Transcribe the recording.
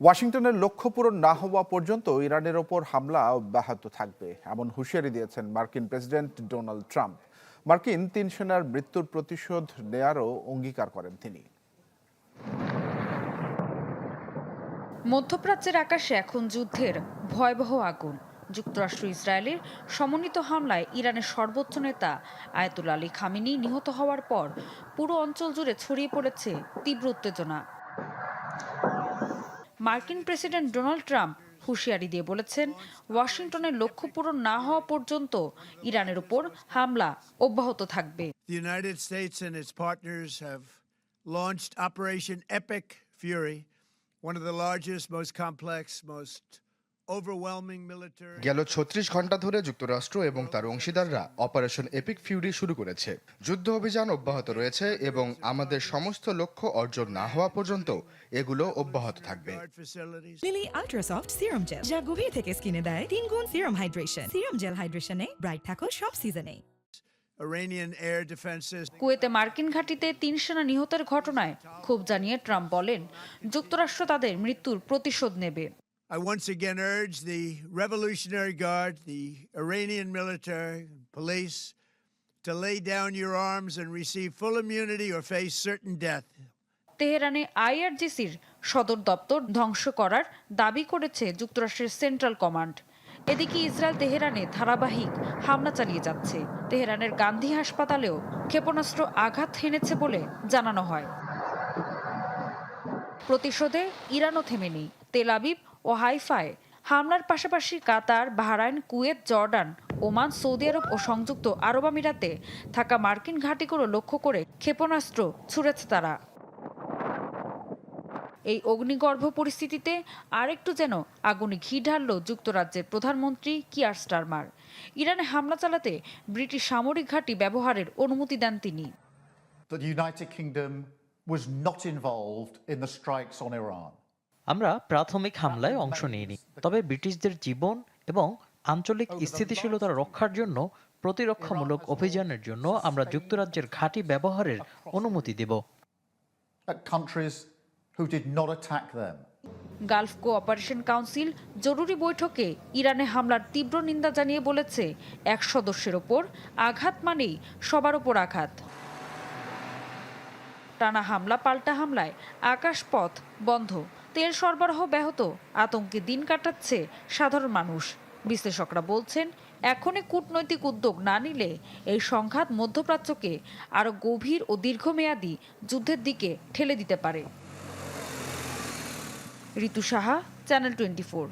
ওয়াশিংটনের লক্ষ্য পূরণ না হওয়া পর্যন্ত ইরানের ওপর হামলা অব্যাহত থাকবে এমন হুঁশিয়ারি দিয়েছেন মার্কিন প্রেসিডেন্ট ডোনাল্ড ট্রাম্প। মার্কিন ৩ সেনার মৃত্যুর প্রতিশোধ নেয়ারও অঙ্গীকার করেন তিনি। মধ্যপ্রাচ্যের আকাশে এখন যুদ্ধের ভয়াবহ আগুন। যুক্তরাষ্ট্র ইসরায়েলের সমন্বিত হামলায় ইরানের সর্বোচ্চ নেতা আয়াতুল্লাহ আলী খামেনি নিহত হওয়ার পর পুরো অঞ্চল জুড়ে ছড়িয়ে পড়েছে তীব্র উত্তেজনা। মার্কিন প্রেসিডেন্ট ডোনাল্ড ট্রাম্প হুঁশিয়ারি দিয়ে বলেছেন, ওয়াশিংটনের লক্ষ্য পূরণ না হওয়া পর্যন্ত ইরানের উপর হামলা অব্যাহত থাকবে। The United States and its partners have launched Operation Epic Fury, one of the largest, most complex, most overwhelming military. গেল ৩৬ ঘন্টা ধরে যুক্তরাষ্ট্র এবং তার অংশীদাররা অপারেশন এপিক ফিউরি শুরু করেছে। যুদ্ধ অভিযান অব্যাহত রয়েছে এবং আমাদের সমস্ত লক্ষ্য অর্জন না হওয়া পর্যন্ত এগুলো অব্যাহত থাকবে। লিলি আল্ট্রাসফট সিরাম জেল, যা গভীর থেকে স্কিনে দেয় ৩ গুণ সিরাম হাইড্রেশন। সিরাম জেল হাইড্রেশনে ব্রাইট থাকো সব সিজনে। Iranian air defenses. কুয়েতে মার্কিন ঘাঁটিতে ৩ সেনা নিহতের ঘটনায় ক্ষোভ জানিয়ে ট্রাম্প বলেন, যুক্তরাষ্ট্র তাদের মৃত্যুর প্রতিশোধ নেবে। I once again urge the Revolutionary Guard, the Iranian military, police, to lay down your arms and receive full immunity or face certain death. তেহরানে আইআরজিসির সদর দপ্তর ধ্বংস করার দাবি করেছে যুক্তরাষ্ট্রের সেন্ট্রাল কমান্ড। এদিকে ইসরায়েল তেহরানে ধারাবাহিক হামলা চালিয়ে যাচ্ছে। তেহরানের গান্ধী হাসপাতালেও ক্ষেপণাস্ত্র আঘাত হেনেছে বলে জানানো হয়। প্রতিশোধে ইরানও থেমে নেই। তেল আবিব ও হাইফায় হামলার পাশাপাশি Qatar, Bahrain, Kuwait, Jordan, Oman, Saudi আরব ও সংযুক্ত আরব আমিরাতে থাকা মার্কিন ঘাঁটিগুলো লক্ষ্য করে ক্ষেপণাস্ত্র ছুড়েছে তারা। এই অগ্নিগর্ভ পরিস্থিতিতে আরেকটু যেন আগুনে ঘি ঢালল যুক্তরাজ্যের প্রধানমন্ত্রী কিয়ার স্টারমার। ইরানে হামলা চালাতে ব্রিটিশ সামরিক ঘাঁটি ব্যবহারের অনুমতি দেন তিনি। The United Kingdom was not involved in the strikes on Iran. আমরা প্রাথমিক হামলায় অংশ নিইনি, তবে ব্রিটিশদের জীবন এবং আঞ্চলিক স্থিতিশীলতা রক্ষার জন্য প্রতিরক্ষামূলক অভিযানের জন্য আমরা যুক্তরাজ্যের ঘাঁটি ব্যবহারের অনুমতি দেব। Countries who did not attack them. Gulf cooperation council জরুরি বৈঠকে ইরানে হামলার তীব্র নিন্দা জানিয়ে বলেছে, এক সদস্যের ওপর আঘাত মানেই সবার ওপর আঘাত। টানা হামলা পাল্টা হামলায় আকাশপথ বন্ধ, তেল সরবরাহ ব্যাহত, আতঙ্কে দিন কাটাচ্ছে সাধারণ মানুষ। বিশ্লেষকরা বলছেন, এখনই কূটনৈতিক উদ্যোগ না নিলে এই সংঘাত মধ্যপ্রাচ্যকে আরও গভীর ও দীর্ঘমেয়াদী যুদ্ধের দিকে ঠেলে দিতে পারে। ঋতু সাহা, চ্যানেল 24।